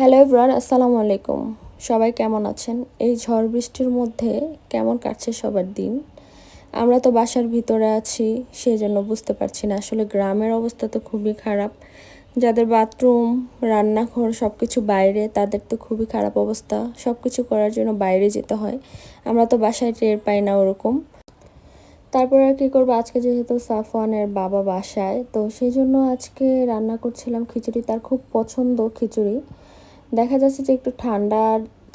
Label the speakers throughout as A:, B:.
A: Hello everyone, আসসালামু আলাইকুম। সবাই কেমন আছেন? এই ঝড় বৃষ্টির মধ্যে কেমন কাটছে সবার দিন? আমরা তো বাসার ভিতরে আছি, সেজন্য বুঝতে পারছি না। আসলে গ্রামের অবস্থা তো খুবই খারাপ। যাদের বাথরুম, রান্নাঘর সব কিছু বাইরে, তাদের তো খুবই খারাপ অবস্থা। সব কিছু করার জন্য বাইরে যেতে হয়। আমরা তো বাসায় টের পাই না ওরকম। তারপরে আর কী করবো, আজকে যেহেতু সাফওয়ানের বাবা বাসায়, তো সেই জন্য আজকে রান্না করছিলাম খিচুড়ি। তার খুব পছন্দ খিচুড়ি। দেখা যাচ্ছে যে একটু ঠান্ডা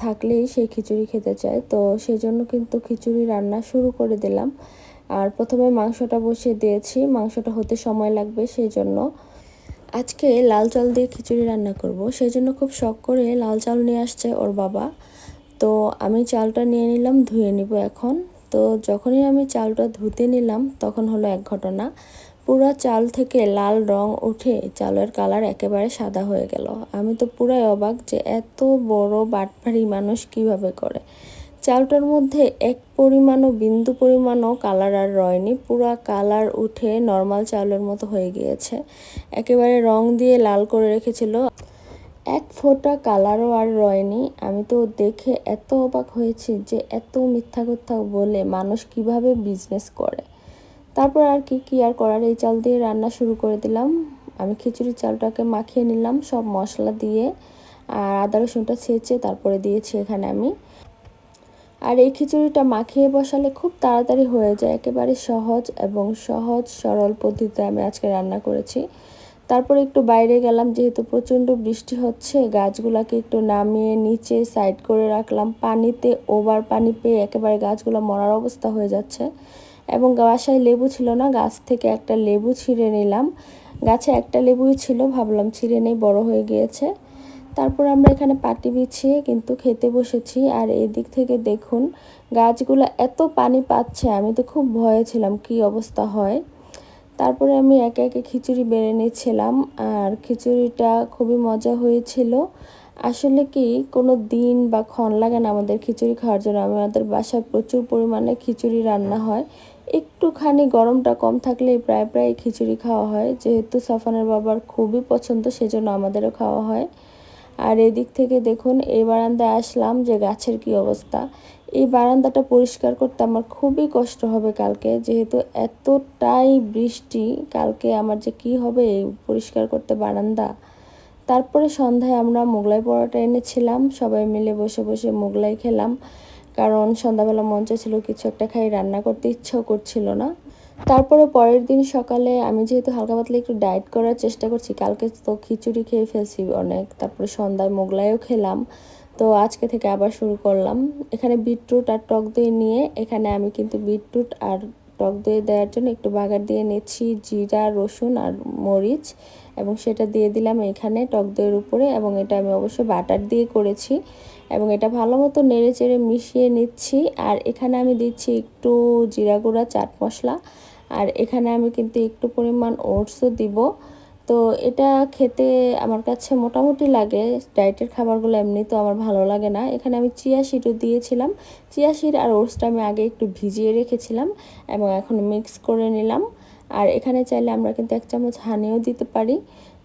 A: থাকলেই সেই খিচুড়ি খেতে চায়, তো সেই জন্য কিন্তু খিচুড়ি রান্না শুরু করে দিলাম। আর প্রথমে মাংসটা বসিয়ে দিয়েছি, মাংসটা হতে সময় লাগবে, সেই জন্য আজকে লাল চাল দিয়ে খিচুড়ি রান্না করব। সেই জন্য খুব শখ করে লাল চাল নিয়ে আসছে ওর বাবা। তো আমি চালটা নিয়ে নিলাম, ধুয়ে নিব এখন। তো যখনই আমি চালটা ধুতে নিলাম তখন হলো এক ঘটনা। পুরা চাল থেকে লাল রং উঠে চালের কালার একেবারে সাদা হয়ে গেল। আমি তো পুরাই অবাক যে এত বড় বাটপাড়ি মানুষ কিভাবে করে। চালটার মধ্যে এক পরিমাণও বিন্দু পরিমাণও কালার আর রয়নি, পুরা কালার উঠে নর্মাল চালের মতো হয়ে গিয়েছে। একেবারে রং দিয়ে লাল করে রেখেছিল, এক ফোঁটা কালারও আর রয়নি। আমি তো দেখে এত অবাক হয়েছি যে এত মিথ্যা কথা বলে মানুষ কিভাবে বিজনেস করে। তারপর আর কি আর করার, এই চাল দিয়ে রান্না শুরু করে দিলাম। আমি খিচুড়ির চালটাকে মাখিয়ে নিলাম সব মশলা দিয়ে, আর আদা রসুনটা ছেঁচে তারপরে দিয়েছি এখানে আমি। আর এই খিচুড়িটা মাখিয়ে বসালে খুব তাড়াতাড়ি হয়ে যায়, একেবারে সহজ এবং সহজ সরল পদ্ধতিতে আমি আজকে রান্না করেছি। তারপরে একটু বাইরে গেলাম, যেহেতু প্রচণ্ড বৃষ্টি হচ্ছে, গাছগুলোকে একটু নামিয়ে নিচে সাইড করে রাখলাম। পানিতে ওভার পানি পেয়ে একেবারে গাছগুলো মরার অবস্থা হয়ে যাচ্ছে। এবং বাসায় লেবু ছিল না, গাছ থেকে একটা লেবু ছিঁড়ে নিলাম। গাছে একটা লেবুই ছিল, ভাবলাম ছিঁড়ে নেই, বড় হয়ে গিয়েছে। তারপর আমরা এখানে পাটি বিছিয়ে কিন্তু খেতে বসেছি। আর এদিক থেকে দেখুন গাছগুলো এত পানি পাচ্ছে, আমি তো খুব ভয়ে ছিলাম কি অবস্থা হয়। তারপরে আমি একে একে খিচুড়ি বেড়ে নিচ্ছিলাম, আর খিচুড়িটা খুবই মজা হয়েছিল। আসলে কি কোনো দিন বা ক্ষণ লাগে না আমাদের খিচুড়ি খাওয়ার জন্য। আমাদের বাসায় প্রচুর পরিমাণে খিচুড়ি রান্না হয়। একটুখানি গরমটা কম থাকলেই প্রায় প্রায় খিচুড়ি খাওয়া হয়, যেহেতু সাফানের বাবার খুবই পছন্দ, সেজন্য আমাদেরও খাওয়া হয়। আর এদিক থেকে দেখুন এই বারান্দায় আসলাম, যে গাছের কি অবস্থা। এই বারান্দাটা পরিষ্কার করতে আমার খুবই কষ্ট হবে কালকে, যেহেতু এতটাই বৃষ্টি। কালকে আমার যে কি হবে এই পরিষ্কার করতে বারান্দা। তারপরে সন্ধ্যায় আমরা মোগলাই পরোটা এনেছিলাম, সবাই মিলে বসে বসে মোগলাই খেলাম। কারণ সন্ধ্যাবেলা মন চাইছিল কিছু একটা খাই, রান্না করতে ইচ্ছাও করছিল না। তারপরে পরের দিন সকালে আমি যেহেতু হালকা পাতলা একটু ডায়েট করার চেষ্টা করছি, কালকে তো খিচুড়ি খেয়ে ফেলছি অনেক, তারপরে সন্ধ্যায় মোগলাইও খেলাম। তো আজকে থেকে আবার শুরু করলাম। এখানে বিটরুট আর টক দই নিয়ে, এখানে আমি কিন্তু বিটরুট আর টক দই দেওয়ার জন্য একটু বাগার দিয়ে নিচ্ছি জিরা, রসুন আর মরিচ, এবং সেটা দিয়ে দিলাম এখানে টক দইয়ের উপরে। এবং এটা আমি অবশ্যই বাটার দিয়ে করেছি, এবং এটা ভালো মতো নেড়ে চেড়ে মিশিয়ে নিচ্ছি। আর এখানে আমি দিচ্ছি একটু জিরা গুঁড়া, চাট মশলা, আর এখানে আমি কিন্তু একটু পরিমাণ ওটসও দিব। তো এটা খেতে আমার কাছে মোটামুটি লাগে, ডায়েটের খাবারগুলো এমনি তো আমার ভালো লাগে না। এখানে আমি চিয়া সিডও দিয়েছিলাম। চিয়া সিড আর ওটসটা আমি আগে একটু ভিজিয়ে রেখেছিলাম এবং এখন মিক্স করে নিলাম। আর এখানে চাইলে আমরা কিন্তু 1 চামচ হানিও দিতে পারি,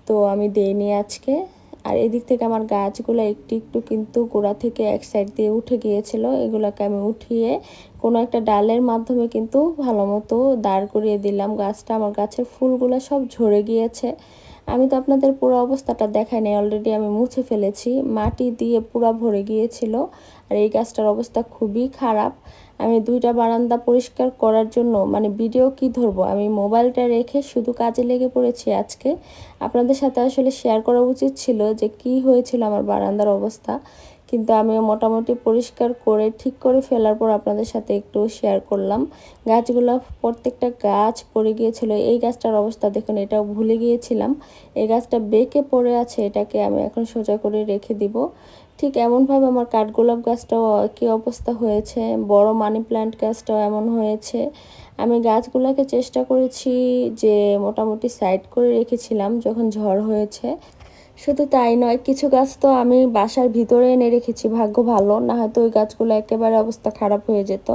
A: তো আমি দেইনি আজকে। আর এদিক থেকে আমার গাছগুলো একটু একটু কিন্তু গোড়া থেকে এক সাইড দিয়ে উঠে গিয়েছিল, এগুলোকে আমি উঠিয়ে কোনো একটা ডালের মাধ্যমে কিন্তু ভালো মতো দাঁড় করিয়ে দিলাম। গাছটা, আমার গাছের ফুলগুলো সব ঝরে গিয়েছে। আমি তো আপনাদের পুরো অবস্থাটা দেখাই নাই, অলরেডি আমি মুছে ফেলেছি, মাটি দিয়ে পুরো ভরে গিয়েছিল। আর এই গাছটার অবস্থা খুবই খারাপ। আমি 2টা বারান্দা পরিষ্কার করার জন্য মানে ভিডিও কি ধরবো, আমি মোবাইলটা রেখে শুধু কাজে লেগে পড়েছি আজকে। আপনাদের সাথে আসলে শেয়ার করা উচিত ছিল যে কি হয়েছিল আমার বারান্দার অবস্থা, কিন্তু আমি মোটামুটি পরিষ্কার করে ঠিক করে ফেলার পর আপনাদের সাথে একটু শেয়ার করলাম। গাছগুলো, প্রত্যেকটা গাছ পড়ে গিয়েছিল। এই গাছটার অবস্থা দেখুন, এটাও ভুলে গিয়েছিলাম। এই গাছটা বেঁকে পড়ে আছে, এটাকে আমি এখন সোজা করে রেখে দিব। ঠিক এমনভাবে আমার কাঠগোলাপ গাছটাও কি অবস্থা হয়েছে, বড় মানি প্ল্যান্ট গাছটাও এমন হয়েছে। আমি গাছগুলোকে চেষ্টা করেছি যে মোটামুটি সাইড করে রেখেছিলাম যখন ঝড় হয়েছে। শুধু তাই নয়, কিছু গাছ তো আমি বাসার ভিতরে এনে রেখেছি, ভাগ্য ভালো, না হয়তো ওই গাছগুলো একেবারে অবস্থা খারাপ হয়ে যেত।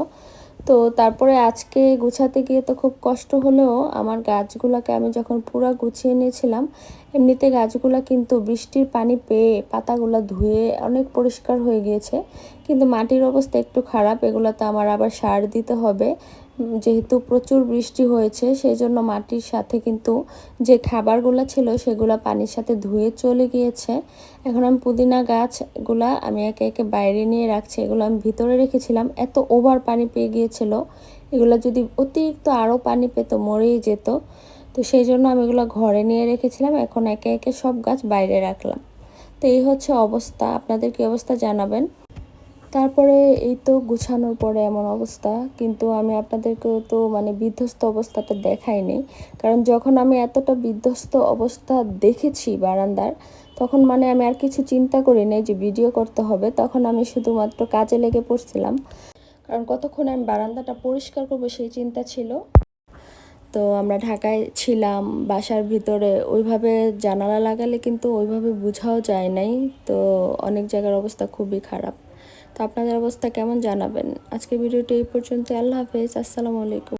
A: তো তারপরে আজকে গুছাতে গিয়ে তো খুব কষ্ট হলেও আমার গাছগুলোকে আমি যখন পুরো গুছিয়ে নিয়েছিলাম, এমনিতে গাছগুলো কিন্তু বৃষ্টির পানি পেয়ে পাতাগুলো ধুয়ে অনেক পরিষ্কার হয়ে গিয়েছে, কিন্তু মাটির অবস্থা একটু খারাপ। এগুলোতে আমার আবার সার দিতে হবে, যেহেতু প্রচুর বৃষ্টি হয়েছে সেই জন্য মাটির সাথে কিন্তু যে খাবারগুলো ছিল সেগুলো পানির সাথে ধুয়ে চলে গিয়েছে। এখন আমি পুদিনা গাছগুলা আমি একে একে বাইরে নিয়ে রাখছি। এগুলো আমি ভিতরে রেখেছিলাম, এত ওভার পানি পেয়ে গিয়েছিল, এগুলো যদি অতিরিক্ত আরও পানি পেত মরেই যেত। তো সেই জন্য আমি এগুলো ঘরে নিয়ে রেখেছিলাম, এখন একে একে সব গাছ বাইরে রাখলাম। তো এই হচ্ছে অবস্থা, আপনাদের কি অবস্থা জানাবেন। তারপরে এই তো গুছানোর পরে এমন অবস্থা, কিন্তু আমি আপনাদেরকেও তো মানে বিধ্বস্ত অবস্থাটা দেখাইনি, কারণ যখন আমি এতটা বিধ্বস্ত অবস্থা দেখেছি বারান্দার, তখন মানে আমি আর কিছু চিন্তা করি নাই যে ভিডিও করতে হবে, তখন আমি শুধুমাত্র কাজে লেগে পড়ছিলাম, কারণ কতক্ষণ আমি বারান্দাটা পরিষ্কার করবো সেই চিন্তা ছিল। তো আমরা ঢাকায় ছিলাম, বাসার ভিতরে ওইভাবে জানালা লাগালে কিন্তু ওইভাবে বোঝাও যায় নাই। তো অনেক জায়গার অবস্থা খুবই খারাপ। তো আপনাদের অবস্থা কেমন জানাবেন। আজকে ভিডিওটি এই পর্যন্ত। আল্লাহ হাফেজ, আসসালামু আলাইকুম।